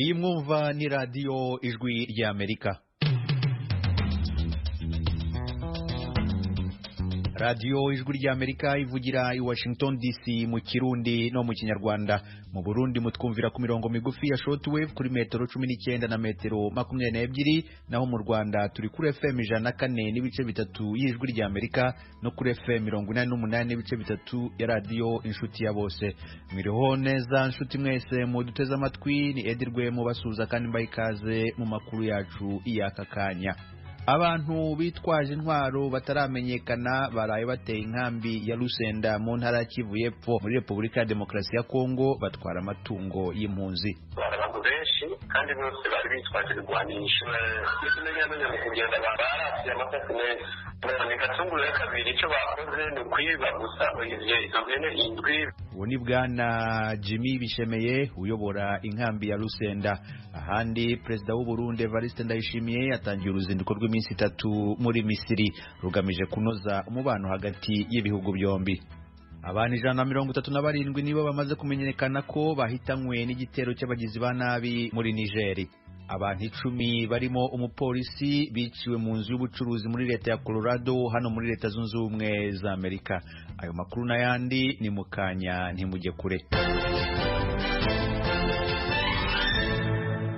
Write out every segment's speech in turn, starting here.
iyi mwumva ni radiyo ijwi ry'Amerika. radiyo ijwi ry'Amerika ivugira i Washington DC mu Kirundi no mu Kinyarwanda. Mu Burundi mutwumvira ku mirongo migufi ya shortwave kuri metero 19 na metero 22, naho mu Rwanda turi kuri FM 104 n'ibice bitatu y'ijwi ry'Amerika no kuri FM 88 n'ibice bitatu ya radiyo inshuti ya bose. Mwiriho neza inshuti mwese mu duteze amatwi, ni Edirwe mu basuza kandi mbayikaze mu makuru yacu y'aka kanya. Abantu bitwaje intwaro bataramenyekana baraye bateye inkambi ya Lusenda mu ntara ya Kivu y'Epfo muri Repubulika ya Demokarasi ya Kongo, batwara amatungo y'impunzi. Abantu benshi kandi bose bari bitwaje ibigwanisho, n'imenya mu kugenda barasiye amasasi menshi. Ni gatunguru ya kabiri icyo bakoze ni kwiba gusa izo mpene indwi. Uwo ni Bwana Jimmy Bishemeye uyobora inkambi ya Lusenda. Ahandi Perezida w'u Burundi Evariste Ndayishimiye yatangiye uruzinduko rw'iminsi 3 muri Misiri rugamije kunoza umubano hagati y'ibihugu byombi. Abantu 137 nibo bamaze kumenyekana ko bahitanywe n'igitero cy'abagizi ba nabi muri Niger. Abantu 10 barimo umupolisi biciwe mu nzu y'ubucuruzi muri leta ya Colorado hano muri leta zunze ubumwe za Amerika. Ayo makuru n'ayandi ni mukanya ntimujye kure.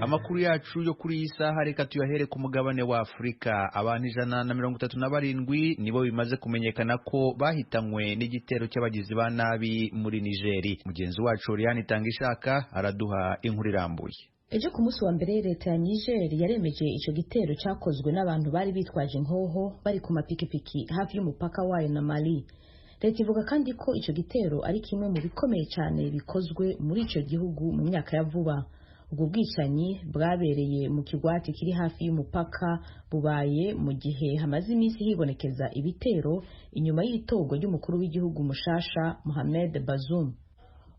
Amakuru yacu yo kuri iyi saha reka tuyahere ku mugabane wa Afrika. Abantu 137 nibo bimaze kumenyekana ko bahitanywe n'igitero cy'abagizi ba nabi muri Niger. Mugenzi wacu Oriane Tangishaka araduha inkuru irambuye. Ejo ku munsi wa mbere leta ya Niger yaremeje ico gitero cyakozwe n'abantu bari bitwaje inkoho bari ku mapikipiki hafi y'umupaka wayo na Mali. Leta ivuga kandi ko ico gitero ari kimwe mu bikomeye cyane bikozwe muri ico gihugu mu myaka ya vuba. Ubwo bwicanyi bwabereye mu kigwati kiri hafi y'umupaka bubaye mu gihe hamaze iminsi hibonekeza ibitero inyuma y'itogo ry'umukuru w'igihugu mushasha Mohamed Bazoum.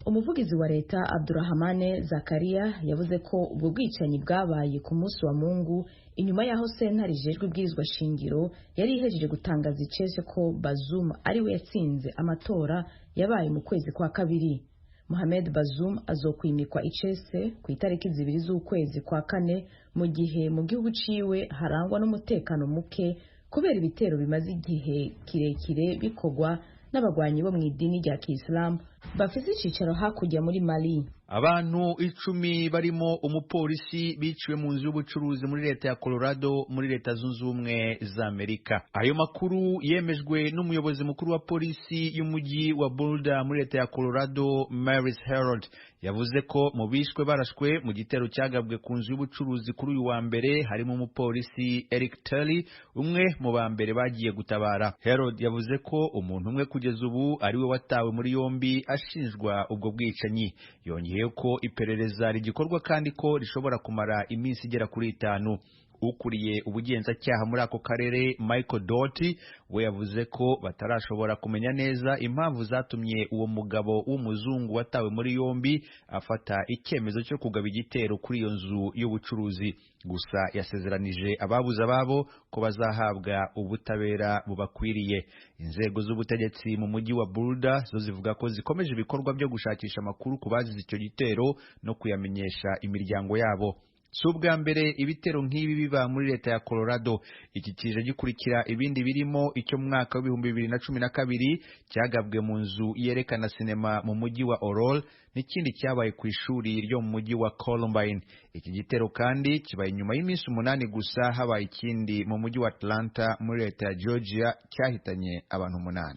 Umuvugizi wa leta Abdurrahmane Zakaria yavuze ko ubwo bwicanyi bwabaye ku munsi wa Mungu inyuma yaho sentare ijejwe ibwirizwa shingiro yari ihejeje gutangaza icese ko Bazoum ari we yatsinze amatora yabaye mu kwezi kwa kabiri. Mohamed Bazoum azokwimikwa icese ku itariki 2 z'ukwezi kwa kane mu gihe mu gihugu ciwe harangwa n'umutekano muke kubera ibitero bimaze igihe kirekire bikogwa n'abagwanyi bo mu idini rya Kiislamu bafise icicaro hakurya muri Mali. Abantu 10 barimo umupolisi biciwe mu nzu y'ubucuruzi muri leta ya Colorado muri leta zunze ubumwe za Amerika. Ayo makuru yemejwe n'umuyobozi mukuru wa polisi y'umujyi wa Boulder muri leta ya Colorado, Maris Harold. Yavuze ko mu bishwe barashwe mu gitero cyagabwe ku nzu y'ubucuruzi kuri uyu wa mbere harimo umupolisi Eric Tully, umwe mu ba mbere bagiye gutabara. Harold yavuze ko umuntu umwe kugeza ubu ari we watawe muri yombi ashinjwa ubwo bwicanyi. Yongeye ko iperereza rigikorwa kandi ko rishobora kumara iminsi igera kuri 5. Ukuriye ubugenzacyaha muri ako karere Michael Doty we yavuze ko batarashobora kumenya neza impamvu zatumye uwo mugabo w'umuzungu watawe muri yombi afata icyemezo cyo kugaba igitero kuri iyo nzu y'ubucuruzi. Gusa yasezeranije ababuze ababo ko bazahabwa ubutabera bubakwiriye. Inzego z'ubutegetsi mu mujyi wa Boulder zo zivuga ko zikomeje ibikorwa byo gushakisha amakuru ku bazize icyo gitero no kuyamenyesha imiryango yabo. Si ubwa mbere ibitero nk'ibi biba muri leta ya Colorado. Iki kije gikurikira ibindi birimo icyo mu mwaka wa 2012 cyagabwe mu nzu yerekana sinema mu mujyi wa Aurora n'ikindi cyabaye ku ishuri ryo mu mujyi wa Columbine. Iki gitero kandi kibaye nyuma y'iminsi 8 gusa habaye ikindi mu mujyi wa Atlanta muri leta ya Georgia cyahitanye abantu 8.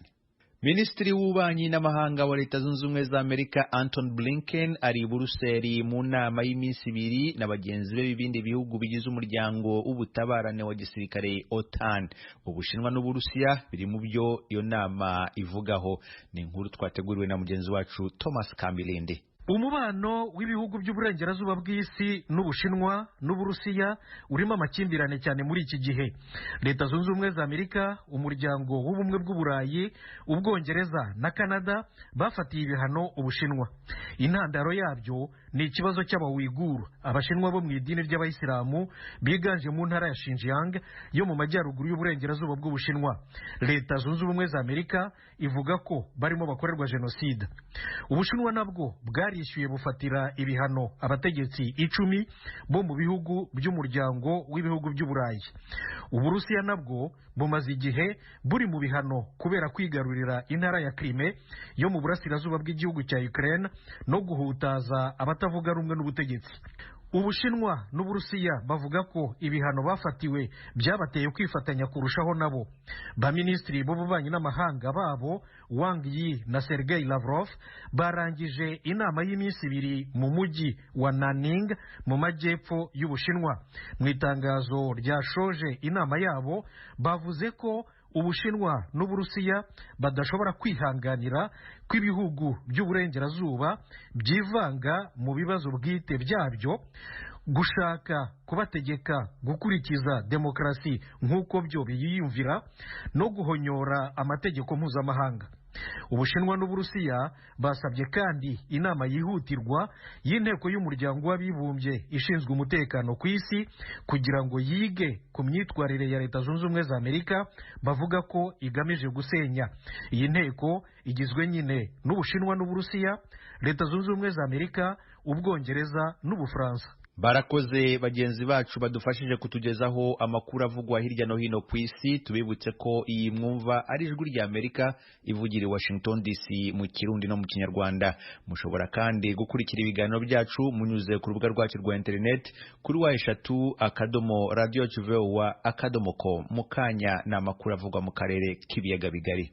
Minisitiri w'ububanyi n'amahanga wa Leta Zunze Ubumwe za Amerika Anton Blinken ari i Buruseli mu nama y'iminsi 2 na bagenzi be b'ibindi bihugu bigize umuryango w'ubutabarane wa gisirikare OTAN. Ubushinwa n'Uburusiya biri mu byo iyo nama ivugaho. Ni inkuru twateguriwe na mugenzi wacu Thomas Kamilindi. Umubano w'ibihugu by'uburengerazuba bw'isi n'Ubushinwa n'Uburusiya urimo amakimbirane cyane muri iki gihe. Leta Zunze Ubumwe za Amerika, umuryango w'ubumwe bw'Uburayi, Ubwongereza na Canada bafatiye ibihano Ubushinwa. Intandaro yabyo ni ikibazo cy'abawiguru, abashinwa bo mu idini ry'abayisilamu biganje mu ntara ya Xinjiang yo mu majyaruguru y'uburengerazuba bw'Ubushinwa. Leta zunze ubumwe za Amerika ivuga ko barimo bakorerwa jenoside. Ubushinwa nabwo bwarishyuye bufatira ibihano abategetsi 10 bo mu bihugu by'umuryango w'ibihugu by'Uburayi. Uburusiya nabwo bumaze igihe buri mu bihano kubera kwigarurira intara ya Crimea yo mu burasirazuba bw'igihugu cya Ukraine no guhutaza abatavuga rumwe n'ubutegetsi. Ubushinwa n'Uburusiya bavuga ko ibihano bafatiwe byabateye kwifatanya kurushaho nabo. Baminisitiri b'ububanyi n'amahanga babo Wang Yi na Sergei Lavrov barangije inama y'iminsi 2 mu mujyi wa Nanning mu majyepfo y'Ubushinwa. Mu itangazo ryashoje inama yabo bavuze ko Ubushinwa n'Uburusiya badashobora kwihanganira ko ibihugu by'uburengerazuba byivanga mu bibazo bwite byabyo, gushaka kubategeka gukurikiza demokarasi nk'uko byo biyiyumvira no guhonyora amategeko mpuzamahanga. Ubushinwa n'Uburusiya basabye kandi inama yihutirwa y'inteko y'umuryango w'abibumbye ishinzwe umutekano ku isi kugira ngo yige ku myitwarire ya Leta zunze ubumwe za Amerika bavuga ko igamije gusenya. Iyi nteko igizwe nyine n'Ubushinwa n'Uburusiya, Leta zunze ubumwe za Amerika, Ubwongereza n'Ubufaransa. Barakoze bagenzi bacu badufashije kutugezaho amakuru avugwa hirya no hino ku isi. Tubibutse ko iyi mwumva ari ijwi rya Amerika ivugira i Washington DC mu Kirundi no mu Kinyarwanda. Mushobora kandi gukurikira ibiganiro byacu munyuze ku rubuga rwacu rwa internet kuri wa3.radio.com. Mukanya na amakuru avugwa mu karere k'ibiyaga bigari.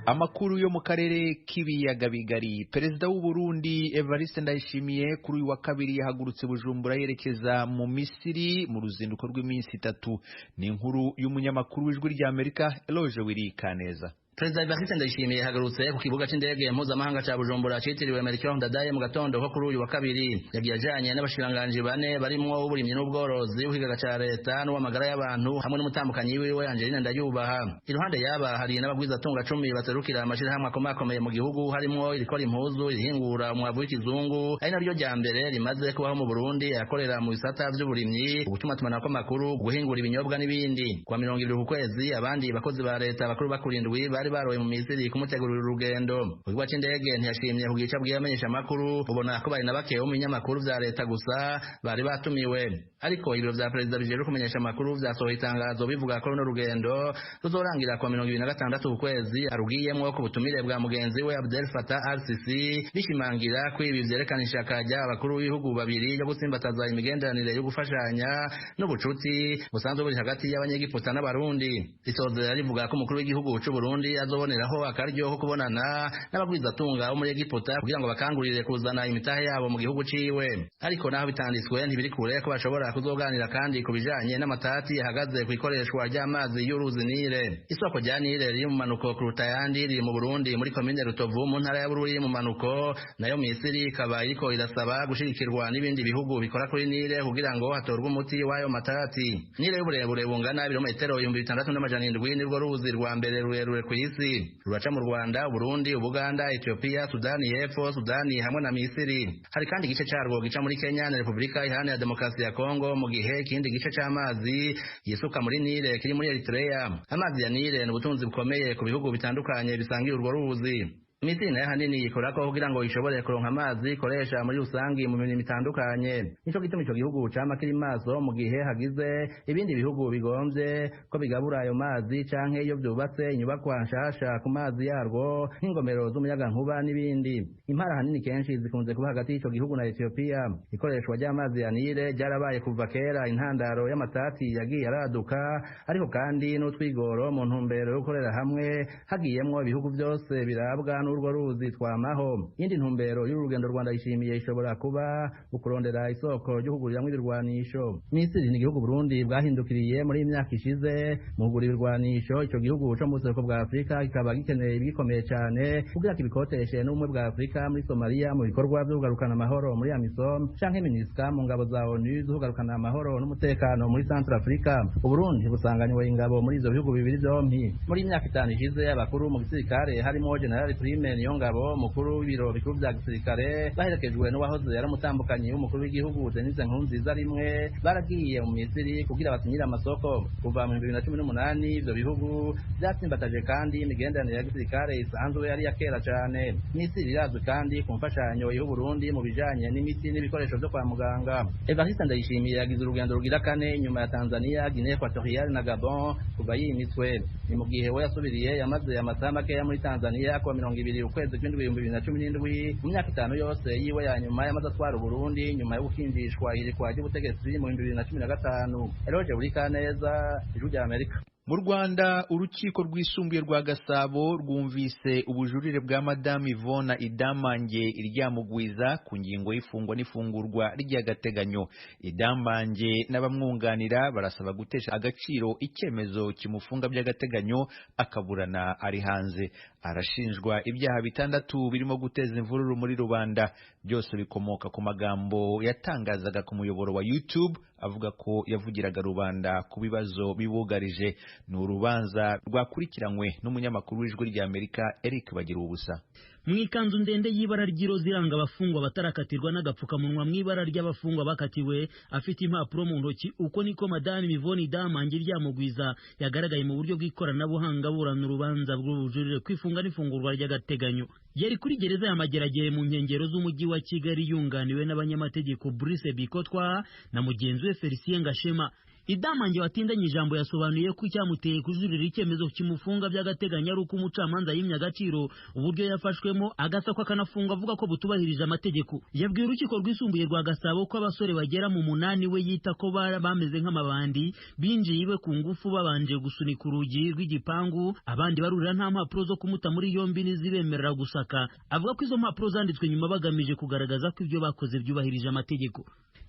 Amakuru yo mu karere k'ibiyaga bigari. Perezida w'u Burundi Evariste Ndayishimiye kuri uyu wa kabiri yahagurutse Bujumbura yerekeza mu Misiri mu ruzinduko rw'iminsi 3. Ni inkuru y'umunyamakuru w'ijwi rya Amerika Eloge Wirikaneza. Perezida Evariste Ndayishimiye yahagarutse ku kibuga c'indege mpuzamahanga ca Bujumbura citiriwe Melchior Ndadaye mu gatondo ko kuri uyu wa kabiri. Yagiye ajanye n'abashikiranganji 4 barimwo uburimyi n'ubworozi, uhigaga ca leta n'uwamagara y'abantu hamwe n'umutambukanyi wiwe Angeline Ndayubaha. Iruhande yaba hari n'abagwizatunga 10 baserukira amashirahamwe akomakomeye mu gihugu, harimwo irikora impuzu, irihingura umwavu w'ikizungu, ari naryo rya mbere rimaze kubaho mu Burundi, akorera mu bisata vy'uburimyi, ubutumatumanako amakuru, guhingura ibinyobwa n'ibindi. Kwa 20 ku kwezi abandi bakozi ba leta bakuru bakurindwi bari baroye mu Misiri kumutegurira urugendo. Ubwo c'indege ntiyashimye kugica bwiyamenyesha makuru, ubona ko bari nabake mu binyamakuru vya leta gusa bari batumiwe. Ariko ibiro vya perezida bijeje kumenyesha makuru vyasohoye itangazo bivuga ko runo rugendo ruzorangira kwa 2026 ku kwezi, arugiyemwo ku butumire bwa mugenzi we Abdel Fattah al-Sisi, bishimangira ko ibi vyerekana ishaka rya abakuru b'ibihugu babiri yo gutsimbataza imigenderanire yo gufashanya n'ubucuti busanzwe buri hagati y'abanyegiputa n'abarundi. Risozera rivuga ko umukuru w'igihugu c'u Burundi azoboneraho akaryo ko kubonana n'abagwizatunga bo muri Egiputa kugira ngo bakangurire kuzana imitahe yabo mu gihugu ciwe. Ariko naho bitanditswe ntibiri kure ko bashobora kuzoganira kandi kubijanye n'amatati yahagaze ku ikoreshwa ry'amazi y'uruzi Nile. Isoko rya Nile riri mu manuko kuruta yandi riri mu Burundi muri komine Rutovu mu ntara ya Bururi mu manuko, nayo Misiri ikaba iriko irasaba gushirikirwa n'ibindi bihugu bikora kuri Nile kugira ngo hatorwe umuti w'ayo matati. Nile y'uburebure bungana ibirometero 6700 nirwo ruzi rwa mbere rurerure ku isi, ruraca mu Rwanda, Burundi, Uganda, Ethiopia, Sudani y'Epfo, Sudani hamwe na Misiri. Hari kandi igice carwo gica muri Kenya na Republika Iharanira Demokarasi ya Kongo, mu gihe ikindi gice c'amazi yisuka muri Nile kiri muri Eritrea. Amazi ya Nile ni ubutunzi bukomeye ku bihugu bitandukanye bisangiye urwo ruzi. Misiri nayo hanini ikorako kugira ngo ishobore kuronka amazi ikoresha muri rusangi mu mirimo itandukanye. Nico gituma ico gihugu cama kiri maso mu gihe hagize ibindi bihugu bigomvye ko bigabura ayo mazi canke iyo vyubatse inyubakwa nshasha ku mazi yarwo nk'ingomero z'umuyagankuba n'ibindi. Impara hanini kenshi zikunze kuba hagati y'ico gihugu na Ethiopia. Ikoreshwa ry'amazi ya Nile ryarabaye kuva kera intandaro y'amatati yagiye araduka, ariko kandi n'utwigoro mu ntumbero yo gukorera hamwe hagiyemwo ibihugu byose birabwa urwo ruzi twamaho. Indi ntumbero y'urugendo Rwanda yishimiye ishobora kuba ukurondera isoko ryo kuguriramwo ibirwanisho. Misiri ni igihugu Burundi bwahindukiriye muri imyaka ishize mu kugura ibirwanisho. Ico gihugu co mu buseruko bwa Afrika kikaba gikeneye ibikomeye cyane kugira kibikoteshe n'ubumwe bwa Afrika muri Somalia mu bikorwa byo kugarukana amahoro muri AMISOM canke MINUSCA mu ngabo za ONU zo kugarukana amahoro n'umutekano muri Central Africa. Uburundi busanganywe ingabo muri izo bihugu bibiri byompi. Muri imyaka 5 ishize abakuru mu gisirikare harimo General Prime Prime Niyongabo mukuru w'ibiro bikuru bya gisirikare baherekejwe n'uwahoze yaramutambukanyi w'umukuru w'igihugu Denise Nkurunziza rimwe baragiye mu Misiri kugira basinyire amasoko kuva mu 2018 ivyo bihugu byatsimbataje kandi imigenderanire ya gisirikare isanzwe yari yakera cyane. Misiri irazwi kandi ku mfashanyo y'u Burundi mu bijanye n'imiti n'ibikoresho byo kwa muganga. Evariste Ndayishimiye yagize urugendo rugira kane nyuma ya Tanzania, Guinea Equatoriale na Gabon kuva yimitwe. Ni mu gihe we yasubiriye yamaze amasaha makeya muri Tanzania kuwa 20 ukwezi kw'indwi 2017 mu myaka 5 yose yiwe ya nyuma yamaze atwara Burundi nyuma yo gukindishwa irikwa ry'ubutegetsi mu 2015. Eroje buri kaneza ijuru rya Amerika. Mu Rwanda urukiko rwisumbuye rwa Gasabo rwumvise ubujurire bwa Madame Yvonne Idamange Iryamugwiza ku ngingo y'ifungwa n'ifungurwa ry'agateganyo. Idamange n'abamwunganira barasaba gutesha agaciro icyemezo kimufunga by'agateganyo akaburana ari hanze. Arashinjwa ibyaha 6 birimo guteza imvururu muri rubanda, byose bikomoka ku magambo yatangazaga ku muyoboro wa YouTube avuga ko yavugiraga rubanda ku bibazo bibugarije. Ni urubanza rwakurikiranywe n'umunyamakuru w'ijwi rya Amerika Eric Bagira ubusa. Mu ikanzu ndende y'ibara ry'iroza iranga abafungwa batarakatirwa n'agapfukamunwa mu ibara ry'abafungwa bakatiwe, afite impapuro mu ntoki. Uko niko Madame Yvonne Idamange Iryamugwiza yagaragaye mu buryo bw'ikoranabuhanga burana urubanza rw'ubujurire kwifunga n'ifungurwa ry'agateganyo. Yari kuri gereza ya Mageragere mu nkengero z'umujyi wa Kigali yunganiwe n'abanyamategeko Brice Bikotwa na mugenzi we Felicien Ngashema. Idamange watindanye ijambo yasobanuye ko icyamuteye kujurira icyemezo kimufunga by'agateganyo ari uko umucamanza yimye agaciro uburyo yafashwemo agasakwa akanafunga avuga ko butubahirije amategeko. Yabwiye urukiko rwisumbuye rwa Gasabo ko abasore bagera mu 8 we yita ko bameze nk'amabandi binjiye iwe ku ngufu babanje gusunika urugi rw'igipangu, abandi barurira nta mpapuro zo kumuta muri yombi nizibemerera gusaka. Avuga ko izo mpapuro zanditswe nyuma bagamije kugaragaza ko ibyo bakoze byubahirije amategeko.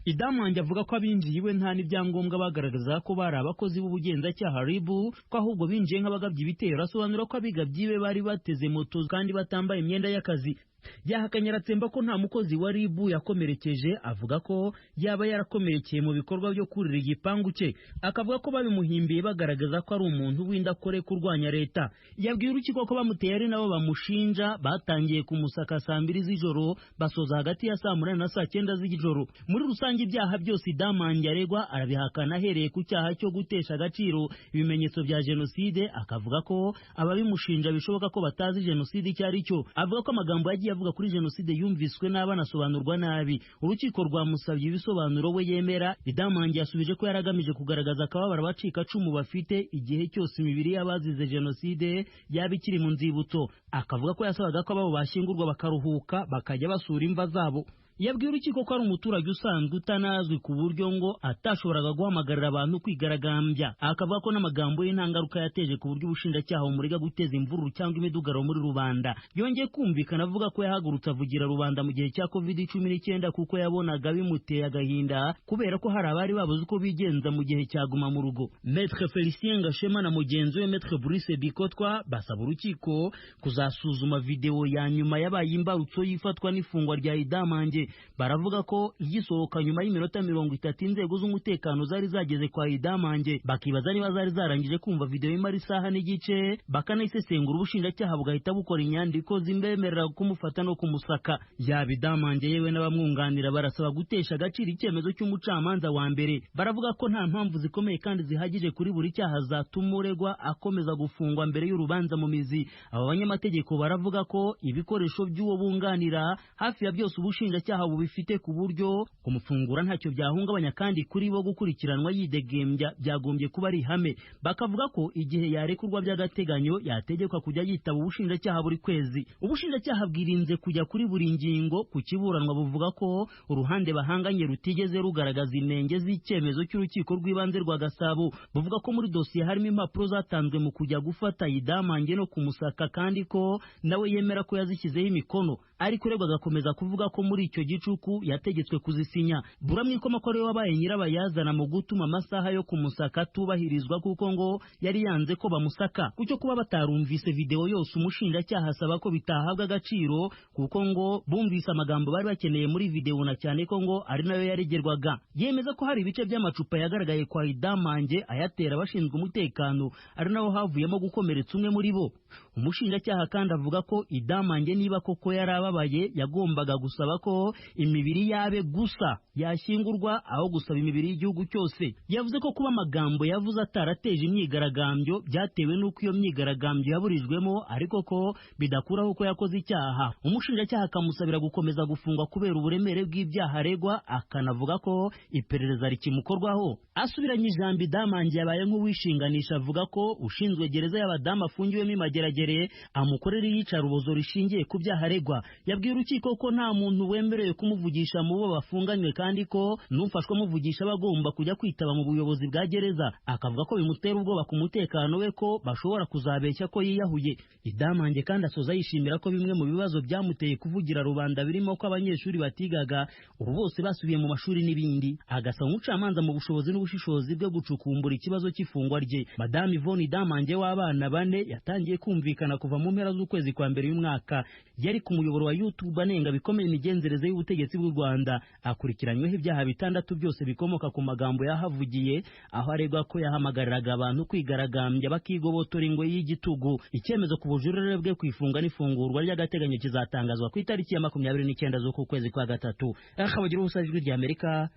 Idamange avuga ko abinjiye iwe nta n'ibyangombwa bagaragaza ko bari abakozi b'ubugenzacyaha RIB, ko ahubwo binjiye nk'abagabye ibitero. Asobanura ko abigabye ibe bari bateze moto kandi batambaye imyenda y'akazi. Yahakanye aratsemba ko nta mukozi wa RIB yakomerekeje, avuga ko yaba yarakomerekeye mu bikorwa byo kurira igipangu cye. Akavuga ko babimuhimbiye bagaragaza ko ari umuntu w'indakore kurwanya leta. Yabwiye urukiko ko bamuteye ari nabo bamushinja, batangiye kumusaka saa 2 z'ijoro basoza hagati ya saa 8 na saa 9 z'ijoro. Muri rusange ibyaha byose Idamange aregwa arabihakana ahereye ku cyaha cyo gutesha agaciro ibimenyetso bya jenoside. Akavuga ko ababimushinja bishoboka ko batazi jenoside icyo ari cyo. Avuga ko amagambo yagiye avuga kuri jenoside yumviswe n'abanasobanurwa nabi. Urukiko rwamusabye ibisobanuro we yemera. Idamange yasubije ko yaragamije kugaragaza akababaro abacika cumu bafite igihe cyose imibiri y'abazize jenoside yaba ikiri mu nzibutso. Akavuga ko yasabaga ko ababo bashyingurwa bakaruhuka bakajya basura imva zabo. Yabwiye urukiko ko ari umuturage usanzwe utanazwi ku buryo ngo atashoboraga guhamagarira abantu kwigaragambya. Akavuga ko n'amagambo ye nta ngaruka yateje ku buryo ubushinjacyaha bumurega guteza imvururu cyangwa imidugaro muri rubanda. Yongeye kumvikana avuga ko yahagurutse avugira rubanda mu gihe cya COVID-19 kuko yabonaga bimuteye agahinda kubera ko hari abari babuze uko bigenza mu gihe cyaguma mu rugo. Maître Felicien Ngashema na mugenzi we Maître Brice Bikotwa basaba urukiko kuzasuzuma video ya nyuma yabaye imbarutso yifatwa n'ifungwa rya Idamange. Baravuga ko igisohoka nyuma y'iminota 30 inzego z'umutekano zari zageze kwa Idamange, bakibaza niba zari zarangije kumva video y'imari saha n'igice, bakanayisesengura ubushinjacyaha bugahita bukora inyandiko zimbemerera kumufata no kumusaka. Yaba Idamange yewe n'abamwunganira barasaba gutesha agaciro icyemezo cy'umucamanza wa mbere. Baravuga ko nta mpamvu zikomeye kandi zihagije kuri buri cyaha zatuma uregwa akomeza gufungwa mbere y'urubanza mu mizi. Aba banyamategeko baravuga ko ibikoresho by'uwo bunganira hafi ya byose ubushinjacyaha bubifite ku buryo kumufungura ntacyo byahungabanya, kandi kuri bo gukurikiranwa yidegembya byagombye kuba ari ihame. Bakavuga ko igihe yarekurwa by'agateganyo yategekwa kujya yitaba ubushinjacyaha buri kwezi. Ubushinjacyaha bwirinze kujya kuri buri ngingo ku kiburanwa, buvuga ko uruhande bahanganye rutigeze rugaragaza inenge z'icyemezo cy'urukiko rw'ibanze rwa Gasabo. Buvuga ko muri dosiye harimo impapuro zatanzwe mu kujya gufata Idamange no kumusaka, kandi ko nawe yemera ko yazishyizeho imikono. Ariko uregwa agakomeza kuvuga ko muri icyo icyo gicuku yategetswe kuzisinya. Buramwikoma ko ariwe wabaye nyirabayazana mu gutuma amasaha yo kumusaka atubahirizwa kuko ngo yari yanze ko bamusaka. Kucyo kuba batarumvise video yose umushinjacyaha asaba ko bitahabwa agaciro kuko ngo bumvise amagambo bari bakeneye muri video na cyane ko ngo ari nayo yaregerwaga. Yemeza ko hari ibice by'amacupa yagaragaye kwa Idamange ayatera abashinzwe umutekano ari naho havuyemo gukomeretsa umwe muri bo. Umushinjacyaha kandi avuga ko Idamange niba koko yarababaye yagombaga gusaba ko imibiri yabe gusa yashyingurwa aho gusaba imibiri y'igihugu cyose. Yavuze ko kuba amagambo yavuze atarateje imyigaragambyo byatewe n'uko iyo myigaragambyo yaburijwemo ariko ko bidakuraho ko yakoze icyaha. Umushinjacyaha akamusabira gukomeza gufungwa kubera uburemere bw'ibyaha aregwa, akanavuga ko iperereza rikimukorwaho. Asubiranye ijambo Idamange yabaye nk'uwishinganisha avuga ko ushinzwe gereza y'abadamu afungiwemo imageragere amukorera iyicarubozo rishingiye ku byaha aregwa. Yabwiye urukiko ko nta muntu wemerewe kumuvugisha mu bo bafunganywe kandi ko n'ufashwe amuvugisha bagomba kujya kwitaba mu buyobozi bwa gereza. Akavuga ko bimutera ubwoba ku mutekano we ko bashobora kuzabeshya ko yiyahuye. Idamange kandi asoza yishimira ko bimwe mu bibazo byamuteye kuvugira rubanda birimo ko abanyeshuri batigaga ubu bose basubiye mu mashuri n'ibindi. Agasaba umucamanza mu bushobozi n'ubushishozi bwo gucukumbura ikibazo cy'ifungwa rye. Madame Yvonne Iryamugwiza w'abana 4 yatangiye kumvikana kuva mu mpera z'ukwezi kwa mbere y'umwaka. Yari ku muyoboro wa YouTube anenga bikomeye imigenzereze y'ubutegetsi bw'u Rwanda. Akurikiranyweho ibyaha 6 byose bikomoka ku magambo yahavugiye aho aregwa ko yahamagariraga abantu kwigaragambya bakigobotora ingwe y'igitugu. Icyemezo ku bujurire bwe kwifunga n'ifungurwa ry'agateganyo kizatangazwa ku itariki ya 29 z'uku kwezi kwa gatatu. Akabagira ubusajwi ry'Amerika.